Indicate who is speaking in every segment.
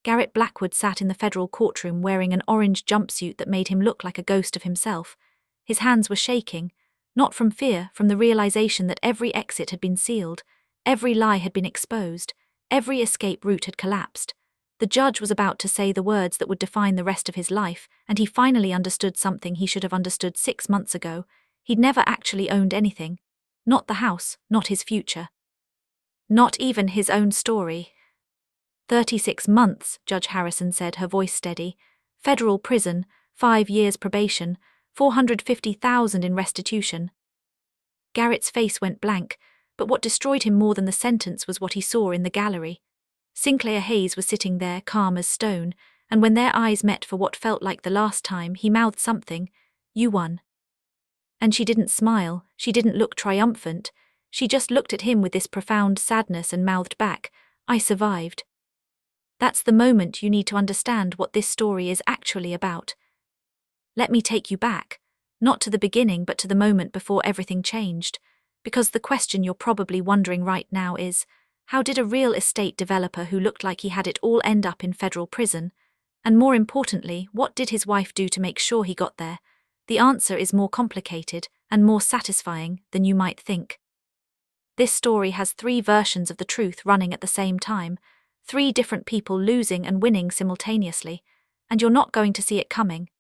Speaker 1: Garrett Blackwood sat in the federal courtroom wearing an orange jumpsuit that made him look like a ghost of himself. His hands were shaking, not from fear, from the realization that every exit had been sealed, every lie had been exposed, every escape route had collapsed. The judge was about to say the words that would define the rest of his life, and he finally understood something he should have understood 6 months ago. He'd never actually owned anything. Not the house, not his future. Not even his own story. 36 months, Judge Harrison said, her voice steady. Federal prison, 5 years probation, $450,000 in restitution. Garrett's face went blank, but what destroyed him more than the sentence was what he saw in the gallery. Sinclair Hayes was sitting there, calm as stone, and when their eyes met for what felt like the last time, he mouthed something. "You won." And she didn't smile, she didn't look triumphant, she just looked at him with this profound sadness and mouthed back, "I survived." That's the moment you need to understand what this story is actually about. Let me take you back, not to the beginning but to the moment before everything changed, because the question you're probably wondering right now is, how did a real estate developer who looked like he had it all end up in federal prison? And more importantly, what did his wife do to make sure he got there? The answer is more complicated and more satisfying than you might think. This story has 3 versions of the truth running at the same time, 3 different people losing and winning simultaneously, and you're not going to see it coming.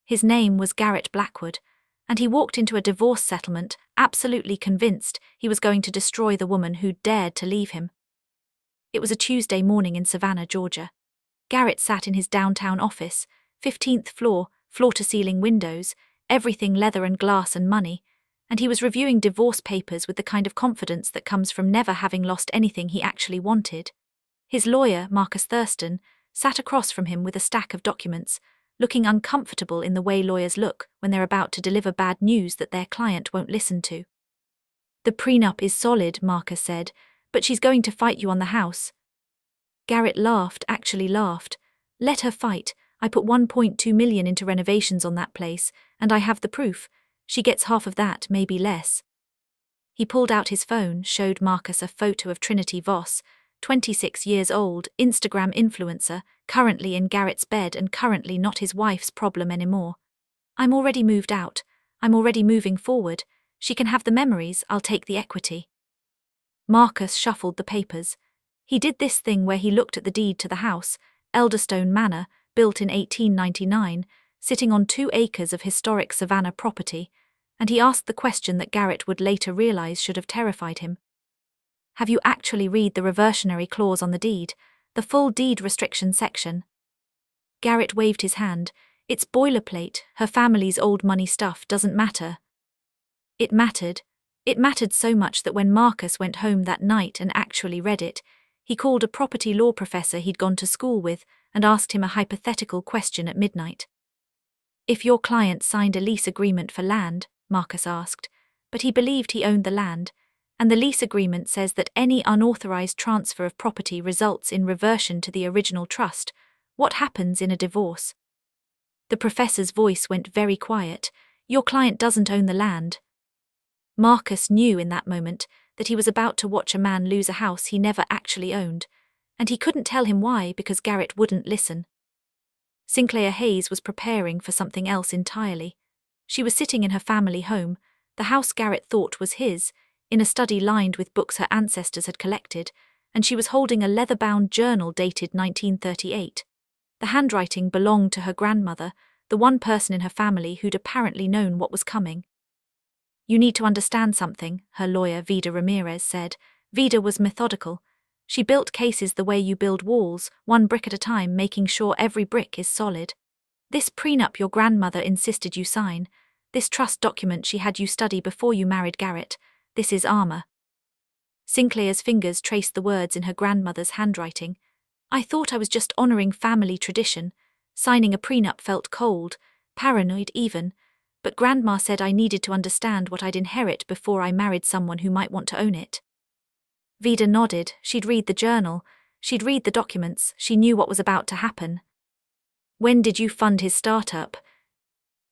Speaker 1: His name was Garrett Blackwood, and he walked into a divorce settlement absolutely convinced he was going to destroy the woman who dared to leave him. It was a Tuesday morning in Savannah, Georgia. Garrett sat in his downtown office, 15th floor, floor-to-ceiling windows, everything leather and glass and money, and he was reviewing divorce papers with the kind of confidence that comes from never having lost anything he actually wanted. His lawyer, Marcus Thurston, sat across from him with a stack of documents, looking uncomfortable in the way lawyers look when they're about to deliver bad news that their client won't listen to. "The prenup is solid," Marcus said, "but she's going to fight you on the house." Garrett laughed, actually laughed. "Let her fight. I put $1.2 million into renovations on that place, and I have the proof. She gets half of that, maybe less." He pulled out his phone, showed Marcus a photo of Trinity Voss, 26 years old, Instagram influencer, currently in Garrett's bed and currently not his wife's problem anymore. "I'm already moved out. I'm already moving forward. She can have the memories, I'll take the equity." Marcus shuffled the papers. He did this thing where he looked at the deed to the house, Elderstone Manor, built in 1899, sitting on 2 acres of historic Savannah property, and he asked the question that Garrett would later realize should have terrified him. "Have you actually read the reversionary clause on the deed, the full deed restriction section?" Garrett waved his hand. "It's boilerplate, her family's old money stuff doesn't matter." It mattered. It mattered so much that when Marcus went home that night and actually read it, he called a property law professor he'd gone to school with and asked him a hypothetical question at midnight. "If your client signed a lease agreement for land," Marcus asked, but he believed he owned the land, and the lease agreement says that any unauthorized transfer of property results in reversion to the original trust, what happens in a divorce? The professor's voice went very quiet. "Your client doesn't own the land." Marcus knew in that moment that he was about to watch a man lose a house he never actually owned, and he couldn't tell him why because Garrett wouldn't listen. Sinclair Hayes was preparing for something else entirely. She was sitting in her family home, the house Garrett thought was his, in a study lined with books her ancestors had collected, and she was holding a leather-bound journal dated 1938. The handwriting belonged to her grandmother, the one person in her family who'd apparently known what was coming. "You need to understand something," her lawyer Vida Ramirez said. Vida was methodical. She built cases the way you build walls, 1 brick at a time, making sure every brick is solid. "This prenup your grandmother insisted you sign, this trust document she had you study before you married Garrett, this is armor." Sinclair's fingers traced the words in her grandmother's handwriting. "I thought I was just honoring family tradition. Signing a prenup felt cold, paranoid even, but Grandma said I needed to understand what I'd inherit before I married someone who might want to own it." Vida nodded. She'd read the journal, she'd read the documents, she knew what was about to happen. "When did you fund his startup?"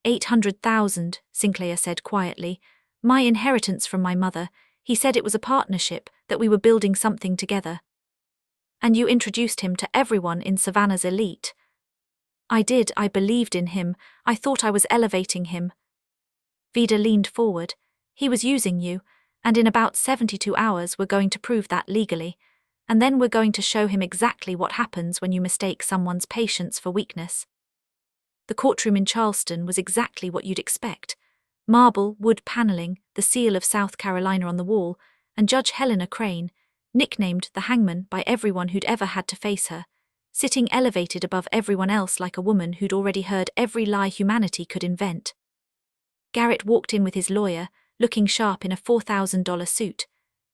Speaker 1: $800,000, Sinclair said quietly. "My inheritance from my mother. He said it was a partnership, that we were building something together." And you introduced him to everyone in Savannah's elite. I did, I believed in him, I thought I was elevating him. Vida leaned forward. He was using you, and in about 72 hours we're going to prove that legally, and then we're going to show him exactly what happens when you mistake someone's patience for weakness. The courtroom in Charleston was exactly what you'd expect. Marble, wood paneling, the seal of South Carolina on the wall, and Judge Helena Crane, nicknamed the Hangman by everyone who'd ever had to face her, sitting elevated above everyone else like a woman who'd already heard every lie humanity could invent. Garrett walked in with his lawyer, looking sharp in a $4,000 suit.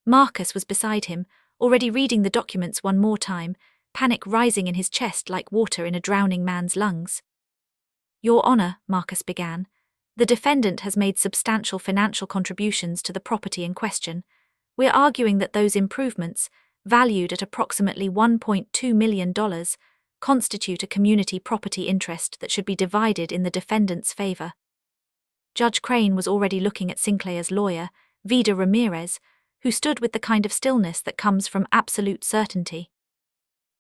Speaker 1: Marcus was beside him, already reading the documents one more time, panic rising in his chest like water in a drowning man's lungs. Your Honor, Marcus began, the defendant has made substantial financial contributions to the property in question. We're arguing that those improvements, valued at approximately $1.2 million, constitute a community property interest that should be divided in the defendant's favor. Judge Crane was already looking at Sinclair's lawyer, Vida Ramirez, who stood with the kind of stillness that comes from absolute certainty.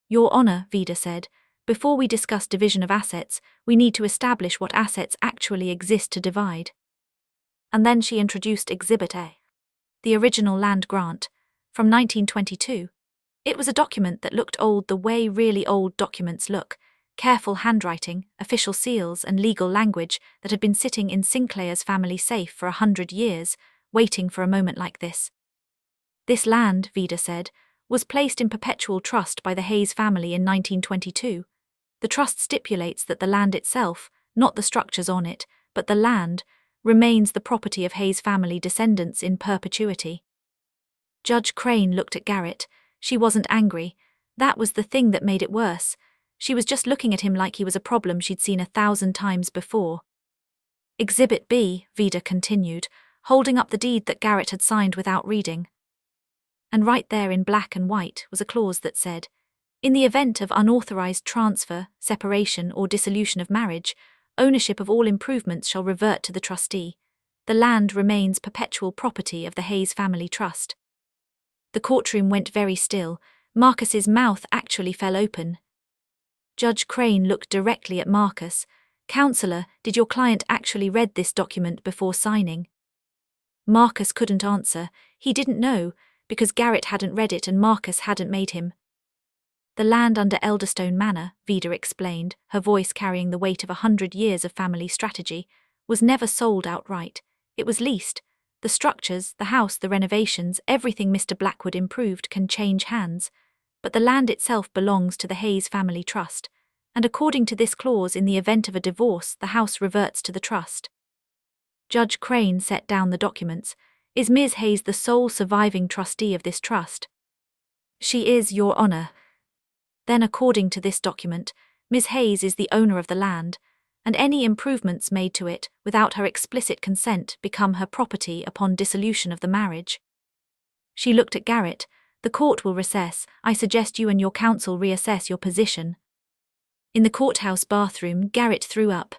Speaker 1: Your Honor, Vida said, before we discuss division of assets, we need to establish what assets actually exist to divide. And then she introduced Exhibit A, the original land grant, from 1922. It was a document that looked old the way really old documents look, careful handwriting, official seals, and legal language that had been sitting in Sinclair's family safe for 100 years, waiting for a moment like this. This land, Vida said, was placed in perpetual trust by the Hayes family in 1922. The trust stipulates that the land itself, not the structures on it, but the land, remains the property of Hayes family descendants in perpetuity. Judge Crane looked at Garrett. She wasn't angry. That was the thing that made it worse. She was just looking at him like he was a problem she'd seen 1,000 times before. Exhibit B, Vida continued, holding up the deed that Garrett had signed without reading. And right there in black and white was a clause that said, in the event of unauthorized transfer, separation, or dissolution of marriage, ownership of all improvements shall revert to the trustee. The land remains perpetual property of the Hayes family trust. The courtroom went very still. Marcus's mouth actually fell open. Judge Crane looked directly at Marcus. Counselor, did your client actually read this document before signing? Marcus couldn't answer. He didn't know, because Garrett hadn't read it and Marcus hadn't made him. The land under Elderstone Manor, Vida explained, her voice carrying the weight of 100 years of family strategy, was never sold outright. It was leased. The structures, the house, the renovations, everything Mr. Blackwood improved can change hands, but the land itself belongs to the Hayes family trust, and according to this clause, in the event of a divorce, the house reverts to the trust. Judge Crane set down the documents. Is Ms. Hayes the sole surviving trustee of this trust? She is, Your Honor. Then, according to this document, Ms. Hayes is the owner of the land, and any improvements made to it, without her explicit consent, become her property upon dissolution of the marriage. She looked at Garrett. The court will recess. I suggest you and your counsel reassess your position. In the courthouse bathroom, Garrett threw up.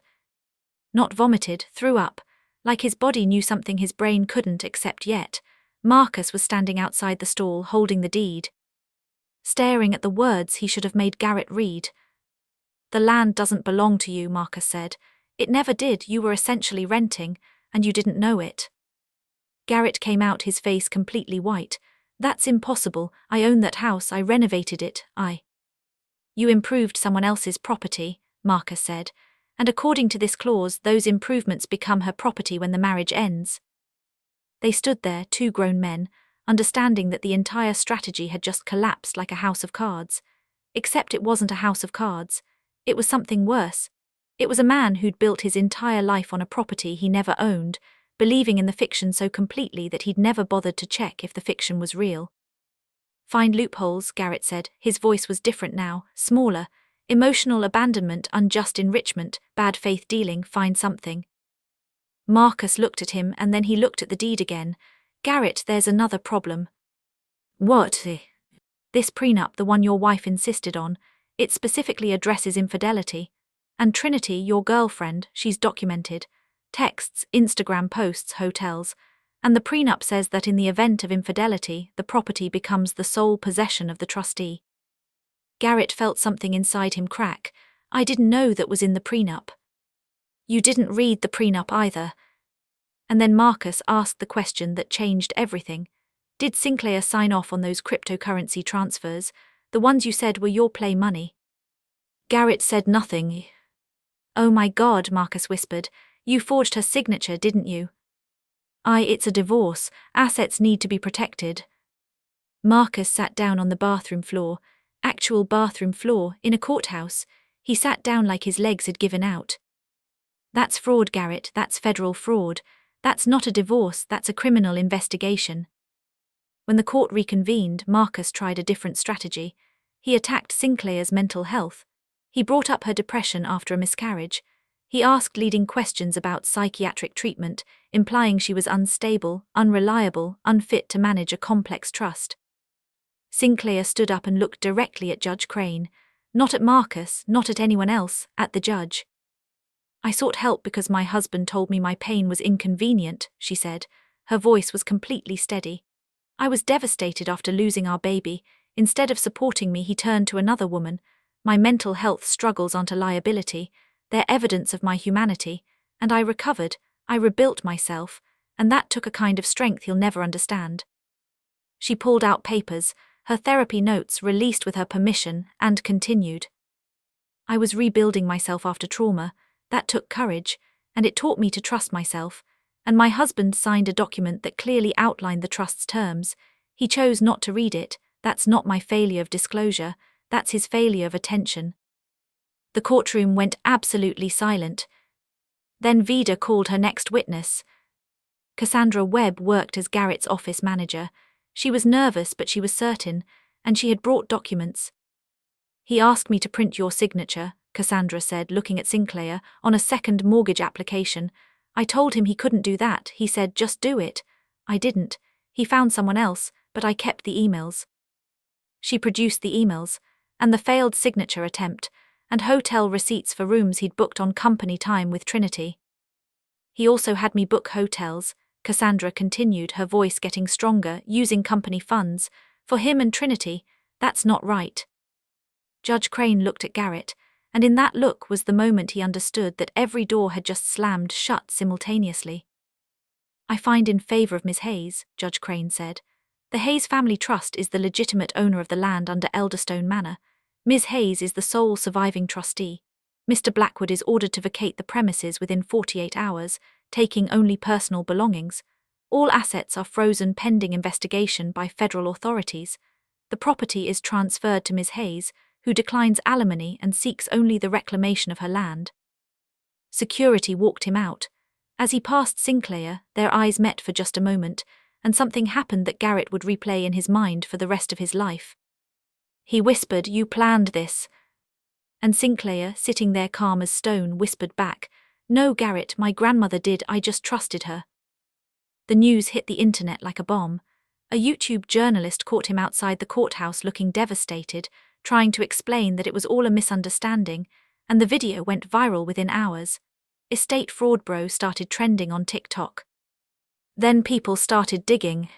Speaker 1: Not vomited, threw up, like his body knew something his brain couldn't accept yet. Marcus was standing outside the stall holding the deed, staring at the words he should have made Garrett read. The land doesn't belong to you, Marcus said. It never did. You were essentially renting, and you didn't know it. Garrett came out, his face completely white. That's impossible. I own that house. I renovated it. You improved someone else's property, Marcus said, and according to this clause, those improvements become her property when the marriage ends. They stood there, two grown men, understanding that the entire strategy had just collapsed like a house of cards. Except it wasn't a house of cards. It was something worse. It was a man who'd built his entire life on a property he never owned, believing in the fiction so completely that he'd never bothered to check if the fiction was real. Find loopholes, Garrett said. His voice was different now, smaller. Emotional abandonment, unjust enrichment, bad faith dealing, find something. Marcus looked at him and then he looked at the deed again. Garrett, there's another problem. What? This prenup, the one your wife insisted on, it specifically addresses infidelity. And Trinity, your girlfriend, she's documented. Texts, Instagram posts, hotels. And the prenup says that in the event of infidelity, the property becomes the sole possession of the trustee. Garrett felt something inside him crack. I didn't know that was in the prenup. You didn't read the prenup either. And then Marcus asked the question that changed everything. Did Sinclair sign off on those cryptocurrency transfers, the ones you said were your play money? Garrett said nothing. Oh my God, Marcus whispered. You forged her signature, didn't you? It's a divorce. Assets need to be protected. Marcus sat down on the bathroom floor. Actual bathroom floor, in a courthouse. He sat down like his legs had given out. That's fraud, Garrett. That's federal fraud. That's not a divorce, that's a criminal investigation. When the court reconvened, Marcus tried a different strategy. He attacked Sinclair's mental health. He brought up her depression after a miscarriage. He asked leading questions about psychiatric treatment, implying she was unstable, unreliable, unfit to manage a complex trust. Sinclair stood up and looked directly at Judge Crane. Not at Marcus, not at anyone else, at the judge. I sought help because my husband told me my pain was inconvenient, she said. Her voice was completely steady. I was devastated after losing our baby. Instead of supporting me, he turned to another woman. My mental health struggles aren't a liability. They're evidence of my humanity. And I recovered. I rebuilt myself. And that took a kind of strength he'll never understand. She pulled out papers, her therapy notes released with her permission, and continued. I was rebuilding myself after trauma. That took courage, and it taught me to trust myself, and my husband signed a document that clearly outlined the trust's terms. He chose not to read it. That's not my failure of disclosure, that's his failure of attention. The courtroom went absolutely silent. Then Vida called her next witness. Cassandra Webb worked as Garrett's office manager. She was nervous, but she was certain, and she had brought documents. He asked me to print your signature, Cassandra said, looking at Sinclair, on a second mortgage application. I told him he couldn't do that. He said, just do it. I didn't. He found someone else, but I kept the emails. She produced the emails, and the failed signature attempt, and hotel receipts for rooms he'd booked on company time with Trinity. He also had me book hotels, Cassandra continued, her voice getting stronger, using company funds. For him and Trinity, that's not right. Judge Crane looked at Garrett, and in that look was the moment he understood that every door had just slammed shut simultaneously. I find in favor of Ms. Hayes, Judge Crane said. The Hayes Family Trust is the legitimate owner of the land under Elderstone Manor. Ms. Hayes is the sole surviving trustee. Mr. Blackwood is ordered to vacate the premises within 48 hours, taking only personal belongings. All assets are frozen pending investigation by federal authorities. The property is transferred to Ms. Hayes, who declines alimony and seeks only the reclamation of her land. Security walked him out. As he passed Sinclair, their eyes met for just a moment, and something happened that Garrett would replay in his mind for the rest of his life. He whispered, "You planned this." And Sinclair, sitting there calm as stone, whispered back, "No, Garrett, my grandmother did, I just trusted her." The news hit the internet like a bomb. A YouTube journalist caught him outside the courthouse looking devastated, trying to explain that it was all a misunderstanding, and the video went viral within hours. Estate Fraud Bro started trending on TikTok. Then people started digging.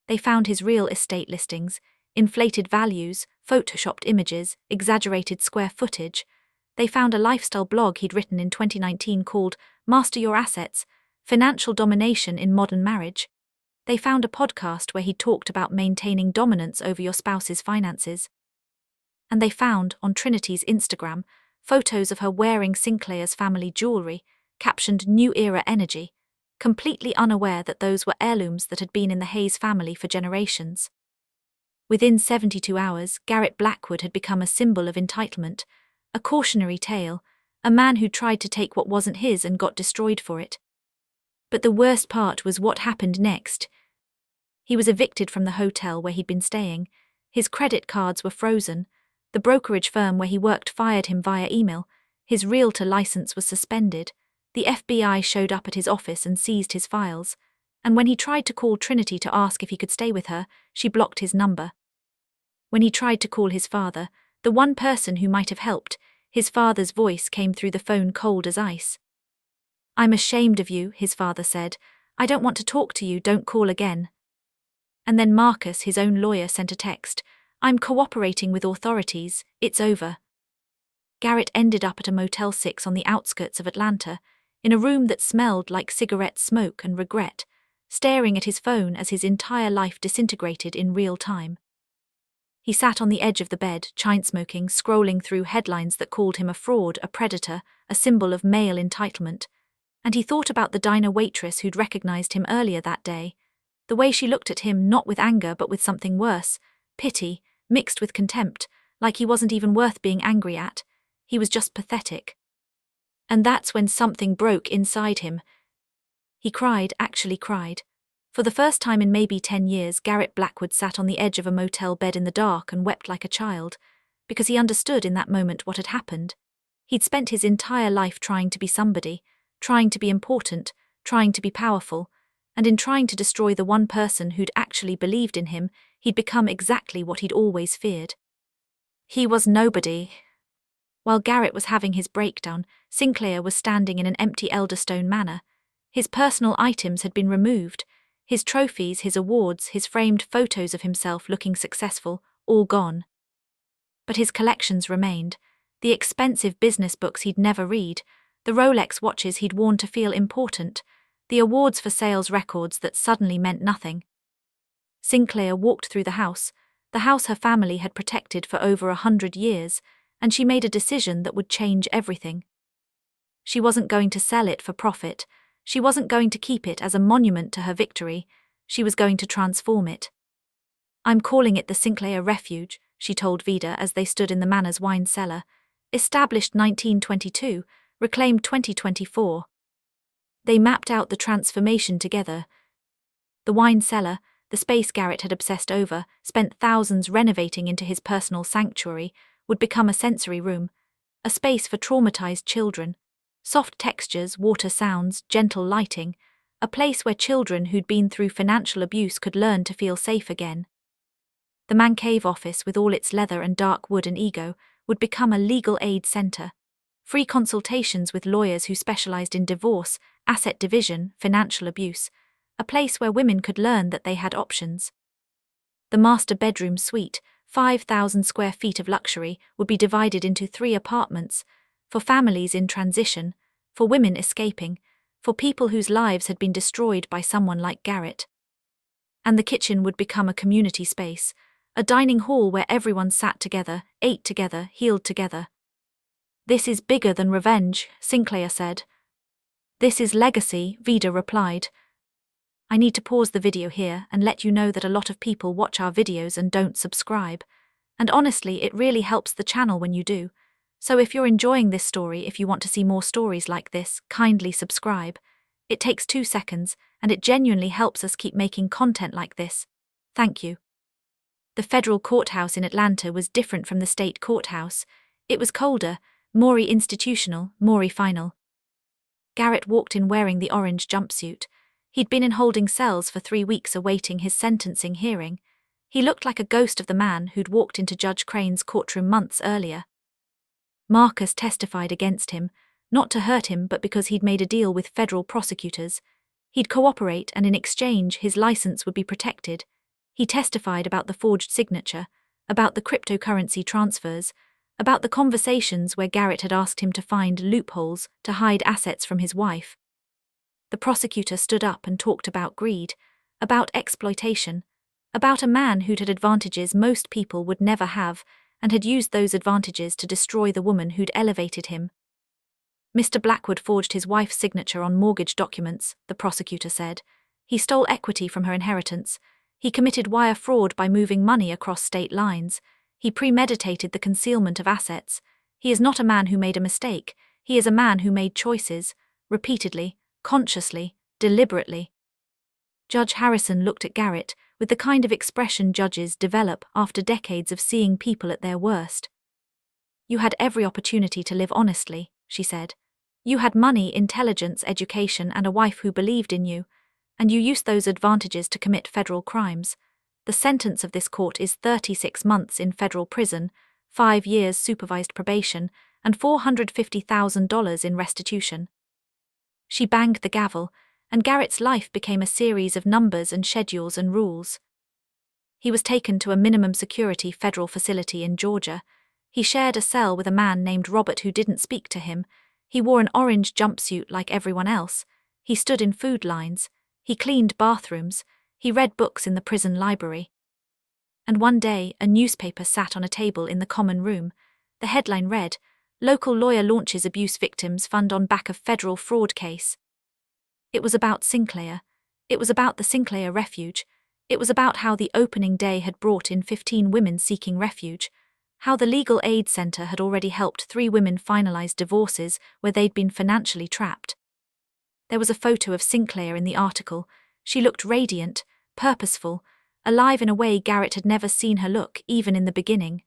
Speaker 1: They found his real estate listings, inflated values, photoshopped images, exaggerated square footage. They found a lifestyle blog he'd written in 2019 called Master Your Assets, Financial Domination in Modern Marriage. They found a podcast where he talked about maintaining dominance over your spouse's finances. And they found, on Trinity's Instagram, photos of her wearing Sinclair's family jewelry, captioned New Era Energy, completely unaware that those were heirlooms that had been in the Hayes family for generations. Within 72 hours, Garrett Blackwood had become a symbol of entitlement, a cautionary tale, a man who tried to take what wasn't his and got destroyed for it. But the worst part was what happened next. He was evicted from the hotel where he'd been staying. His credit cards were frozen. The brokerage firm where he worked fired him via email. His realtor license was suspended. The FBI showed up at his office and seized his files. And when he tried to call Trinity to ask if he could stay with her, she blocked his number. When he tried to call his father, the one person who might have helped, his father's voice came through the phone cold as ice. "I'm ashamed of you," his father said. "I don't want to talk to you, don't call again." And then Marcus, his own lawyer, sent a text. I'm cooperating with authorities, it's over. Garrett ended up at a Motel 6 on the outskirts of Atlanta, in a room that smelled like cigarette smoke and regret, staring at his phone as his entire life disintegrated in real time. He sat on the edge of the bed, chain-smoking, scrolling through headlines that called him a fraud, a predator, a symbol of male entitlement, and he thought about the diner waitress who'd recognized him earlier that day, the way she looked at him not with anger but with something worse, pity, mixed with contempt, like he wasn't even worth being angry at, he was just pathetic. And that's when something broke inside him. He cried, actually cried. For the first time in maybe 10 years, Garrett Blackwood sat on the edge of a motel bed in the dark and wept like a child, because he understood in that moment what had happened. He'd spent his entire life trying to be somebody, trying to be important, trying to be powerful, and in trying to destroy the one person who'd actually believed in him, he'd become exactly what he'd always feared. He was nobody. While Garrett was having his breakdown, Sinclair was standing in an empty Elderstone manor. His personal items had been removed, his trophies, his awards, his framed photos of himself looking successful, all gone. But his collections remained, the expensive business books he'd never read, the Rolex watches he'd worn to feel important, the awards for sales records that suddenly meant nothing. Sinclair walked through the house her family had protected for over 100 years, and she made a decision that would change everything. She wasn't going to sell it for profit. She wasn't going to keep it as a monument to her victory. She was going to transform it. I'm calling it the Sinclair Refuge, she told Vida as they stood in the manor's wine cellar. Established 1922, reclaimed 2024. They mapped out the transformation together. The wine cellar, the space Garrett had obsessed over, spent thousands renovating into his personal sanctuary, would become a sensory room, a space for traumatized children. Soft textures, water sounds, gentle lighting, a place where children who'd been through financial abuse could learn to feel safe again. The man cave office, with all its leather and dark wood and ego, would become a legal aid center. Free consultations with lawyers who specialized in divorce, asset division, financial abuse, a place where women could learn that they had options. The master bedroom suite, 5,000 square feet of luxury, would be divided into 3 apartments, for families in transition, for women escaping, for people whose lives had been destroyed by someone like Garrett. And the kitchen would become a community space, a dining hall where everyone sat together, ate together, healed together. This is bigger than revenge, Sinclair said. This is legacy, Vida replied. I need to pause the video here and let you know that a lot of people watch our videos and don't subscribe. And honestly, it really helps the channel when you do. So if you're enjoying this story, if you want to see more stories like this, kindly subscribe. It takes 2 seconds, and it genuinely helps us keep making content like this. Thank you. The federal courthouse in Atlanta was different from the state courthouse. It was colder, more institutional, more final. Garrett walked in wearing the orange jumpsuit. He'd been in holding cells for 3 weeks awaiting his sentencing hearing. He looked like a ghost of the man who'd walked into Judge Crane's courtroom months earlier. Marcus testified against him, not to hurt him but because he'd made a deal with federal prosecutors. He'd cooperate and in exchange his license would be protected. He testified about the forged signature, about the cryptocurrency transfers, about the conversations where Garrett had asked him to find loopholes to hide assets from his wife. The prosecutor stood up and talked about greed, about exploitation, about a man who'd had advantages most people would never have and had used those advantages to destroy the woman who'd elevated him. Mr. Blackwood forged his wife's signature on mortgage documents, the prosecutor said. He stole equity from her inheritance. He committed wire fraud by moving money across state lines. He premeditated the concealment of assets. He is not a man who made a mistake. He is a man who made choices, repeatedly, consciously, deliberately. Judge Harrison looked at Garrett with the kind of expression judges develop after decades of seeing people at their worst. You had every opportunity to live honestly, she said. You had money, intelligence, education, and a wife who believed in you, and you used those advantages to commit federal crimes. The sentence of this court is 36 months in federal prison, 5 years supervised probation, and $450,000 in restitution. She banged the gavel, and Garrett's life became a series of numbers and schedules and rules. He was taken to a minimum security federal facility in Georgia. He shared a cell with a man named Robert who didn't speak to him. He wore an orange jumpsuit like everyone else. He stood in food lines. He cleaned bathrooms. He read books in the prison library. And one day, a newspaper sat on a table in the common room. The headline read, "Local lawyer launches abuse victims fund on back of federal fraud case." It was about Sinclair. It was about the Sinclair Refuge. It was about how the opening day had brought in 15 women seeking refuge, how the Legal Aid Center had already helped 3 women finalize divorces where they'd been financially trapped. There was a photo of Sinclair in the article. She looked radiant, purposeful, alive in a way Garrett had never seen her look, even in the beginning.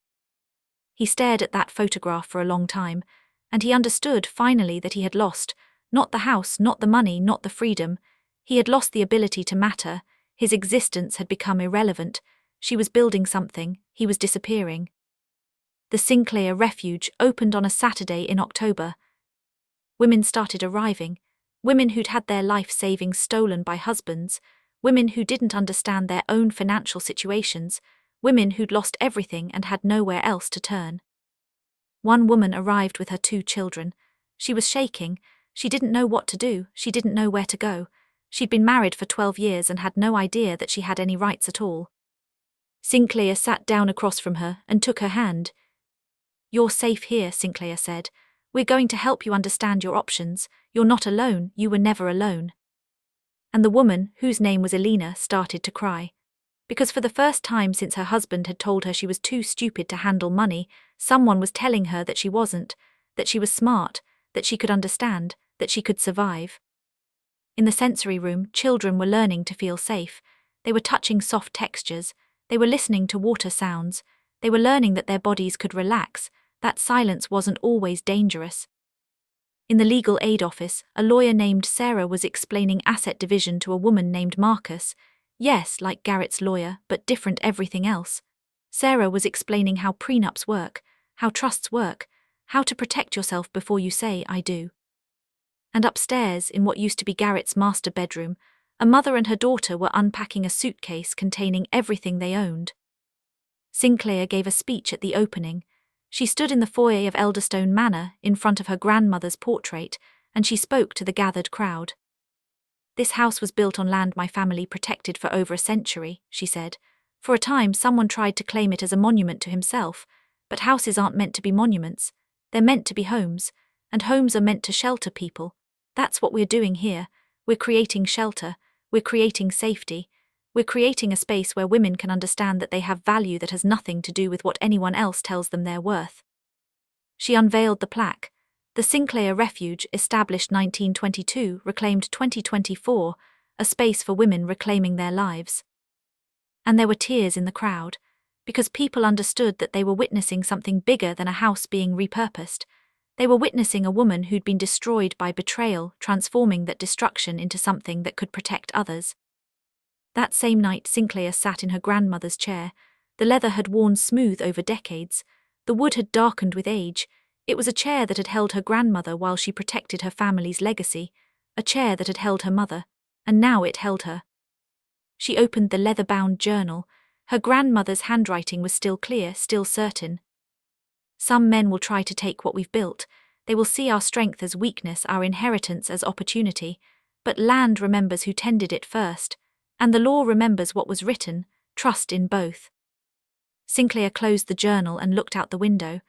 Speaker 1: He stared at that photograph for a long time, and he understood finally that he had lost, not the house, not the money, not the freedom. He had lost the ability to matter. His existence had become irrelevant. She was building something. He was disappearing. The Sinclair Refuge opened on a Saturday in October. Women started arriving. Women who'd had their life savings stolen by husbands. Women who didn't understand their own financial situations. Women who'd lost everything and had nowhere else to turn. One woman arrived with her 2 children. She was shaking. She didn't know what to do. She didn't know where to go. She'd been married for 12 years and had no idea that she had any rights at all. Sinclair sat down across from her and took her hand. "You're safe here," Sinclair said. "We're going to help you understand your options. You're not alone. You were never alone." And the woman, whose name was Elena, started to cry. Because for the first time since her husband had told her she was too stupid to handle money, someone was telling her that she wasn't, that she was smart, that she could understand, that she could survive. In the sensory room, children were learning to feel safe. They were touching soft textures. They were listening to water sounds. They were learning that their bodies could relax, that silence wasn't always dangerous. In the legal aid office, a lawyer named Sarah was explaining asset division to a woman named Marcus. Yes, like Garrett's lawyer, but different everything else. Sarah was explaining how prenups work, how trusts work, how to protect yourself before you say, "I do." And upstairs, in what used to be Garrett's master bedroom, a mother and her daughter were unpacking a suitcase containing everything they owned. Sinclair gave a speech at the opening. She stood in the foyer of Elderstone Manor, in front of her grandmother's portrait, and she spoke to the gathered crowd. "This house was built on land my family protected for over a century," she said. "For a time, someone tried to claim it as a monument to himself, but houses aren't meant to be monuments. They're meant to be homes, and homes are meant to shelter people. That's what we're doing here. We're creating shelter. We're creating safety. We're creating a space where women can understand that they have value that has nothing to do with what anyone else tells them they're worth." She unveiled the plaque. The Sinclair Refuge, established 1922, reclaimed 2024, a space for women reclaiming their lives. And there were tears in the crowd, because people understood that they were witnessing something bigger than a house being repurposed. They were witnessing a woman who'd been destroyed by betrayal, transforming that destruction into something that could protect others. That same night, Sinclair sat in her grandmother's chair. The leather had worn smooth over decades. The wood had darkened with age. It was a chair that had held her grandmother while she protected her family's legacy, a chair that had held her mother, and now it held her. She opened the leather-bound journal. Her grandmother's handwriting was still clear, still certain. "Some men will try to take what we've built. They will see our strength as weakness, our inheritance as opportunity. But land remembers who tended it first, and the law remembers what was written. Trust in both." Sinclair closed the journal and looked out the window.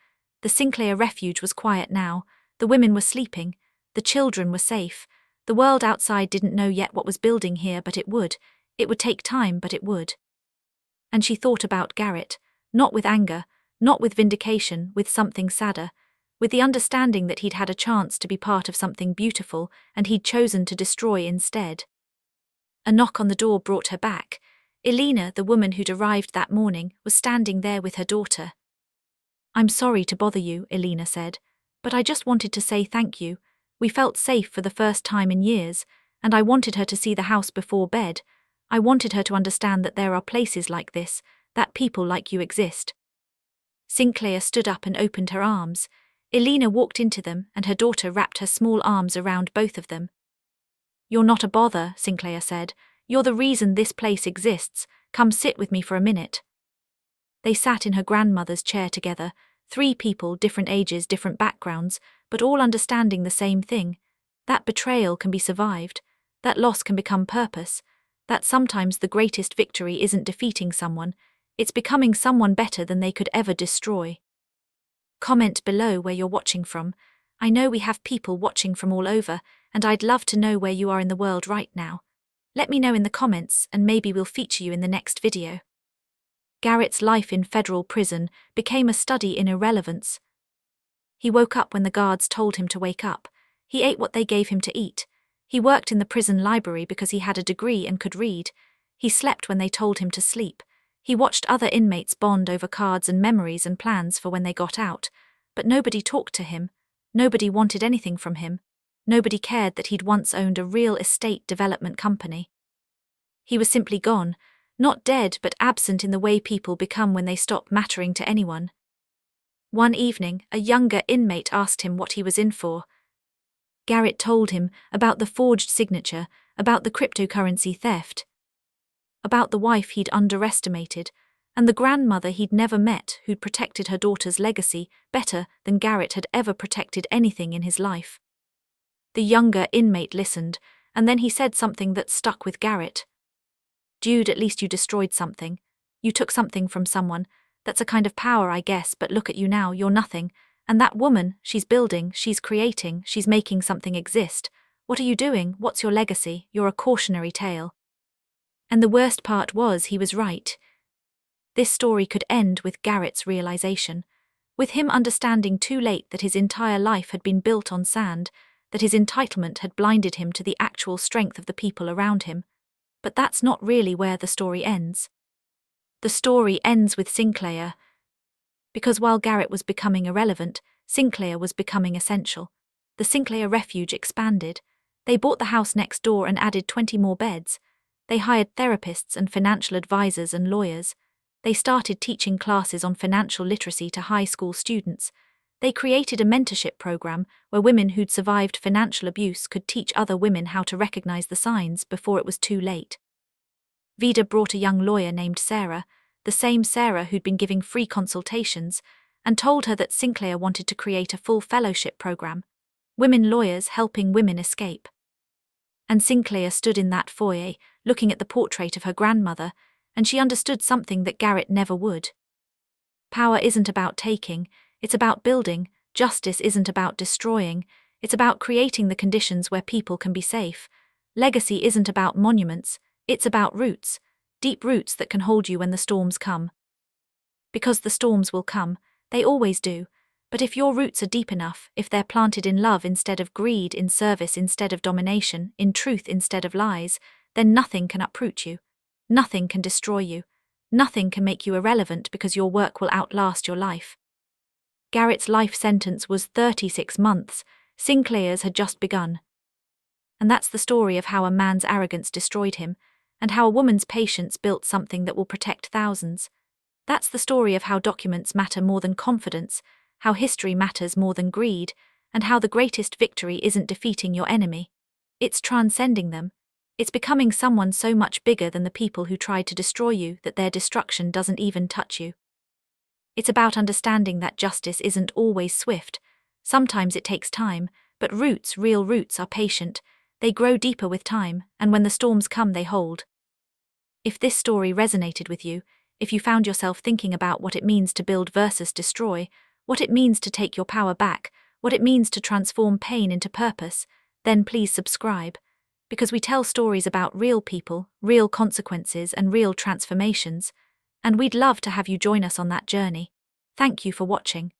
Speaker 1: The Sinclair Refuge was quiet now. The women were sleeping. The children were safe. The world outside didn't know yet what was building here, but it would. It would take time, but it would. And she thought about Garrett, not with anger, not with vindication, with something sadder, with the understanding that he'd had a chance to be part of something beautiful and he'd chosen to destroy instead. A knock on the door brought her back. Elena, the woman who'd arrived that morning, was standing there with her daughter. "I'm sorry to bother you," Elena said, "but I just wanted to say thank you. We felt safe for the first time in years, and I wanted her to see the house before bed. I wanted her to understand that there are places like this, that people like you exist." Sinclair stood up and opened her arms. Elena walked into them, and her daughter wrapped her small arms around both of them. "You're not a bother," Sinclair said. "You're the reason this place exists, Come sit with me for a minute." They sat in her grandmother's chair together, 3 people, different ages, different backgrounds, but all understanding the same thing. That betrayal can be survived, that loss can become purpose, that sometimes the greatest victory isn't defeating someone, it's becoming someone better than they could ever destroy. Comment below where you're watching from. I know we have people watching from all over, and I'd love to know where you are in the world right now. Let me know in the comments, and maybe we'll feature you in the next video. Garrett's life in federal prison became a study in irrelevance. He woke up when the guards told him to wake up. He ate what they gave him to eat. He worked in the prison library because he had a degree and could read. He slept when they told him to sleep. He watched other inmates bond over cards and memories and plans for when they got out. But nobody talked to him. Nobody wanted anything from him. Nobody cared that he'd once owned a real estate development company. He was simply gone, not dead but absent in the way people become when they stop mattering to anyone. One evening, a younger inmate asked him what he was in for. Garrett told him about the forged signature, about the cryptocurrency theft, about the wife he'd underestimated, and the grandmother he'd never met who'd protected her daughter's legacy better than Garrett had ever protected anything in his life. The younger inmate listened, and then he said something that stuck with Garrett. "Dude, at least you destroyed something. You took something from someone. That's a kind of power, I guess, but look at you now, you're nothing. And that woman, she's building, she's creating, she's making something exist. What are you doing? What's your legacy? You're a cautionary tale." And the worst part was he was right. This story could end with Garrett's realization, with him understanding too late that his entire life had been built on sand, that his entitlement had blinded him to the actual strength of the people around him. But that's not really where the story ends. The story ends with Sinclair. Because while Garrett was becoming irrelevant, Sinclair was becoming essential. The Sinclair Refuge expanded. They bought the house next door and added 20 more beds. They hired therapists and financial advisors and lawyers. They started teaching classes on financial literacy to high school students. They created a mentorship program where women who'd survived financial abuse could teach other women how to recognize the signs before it was too late. Vida brought a young lawyer named Sarah, the same Sarah who'd been giving free consultations, and told her that Sinclair wanted to create a full fellowship program, women lawyers helping women escape. And Sinclair stood in that foyer, looking at the portrait of her grandmother, and she understood something that Garrett never would. Power isn't about taking, it's about building. Justice isn't about destroying, it's about creating the conditions where people can be safe. Legacy isn't about monuments, it's about roots, deep roots that can hold you when the storms come. Because the storms will come, they always do, but if your roots are deep enough, if they're planted in love instead of greed, in service instead of domination, in truth instead of lies, then nothing can uproot you. Nothing can destroy you. Nothing can make you irrelevant because your work will outlast your life. Garrett's life sentence was 36 months, Sinclair's had just begun. And that's the story of how a man's arrogance destroyed him, and how a woman's patience built something that will protect thousands. That's the story of how documents matter more than confidence, how history matters more than greed, and how the greatest victory isn't defeating your enemy. It's transcending them. It's becoming someone so much bigger than the people who tried to destroy you that their destruction doesn't even touch you. It's about understanding that justice isn't always swift. Sometimes it takes time, but roots, real roots, are patient. They grow deeper with time, and when the storms come, they hold. If this story resonated with you, if you found yourself thinking about what it means to build versus destroy, what it means to take your power back, what it means to transform pain into purpose, then please subscribe. Because we tell stories about real people, real consequences, and real transformations, and we'd love to have you join us on that journey. Thank you for watching.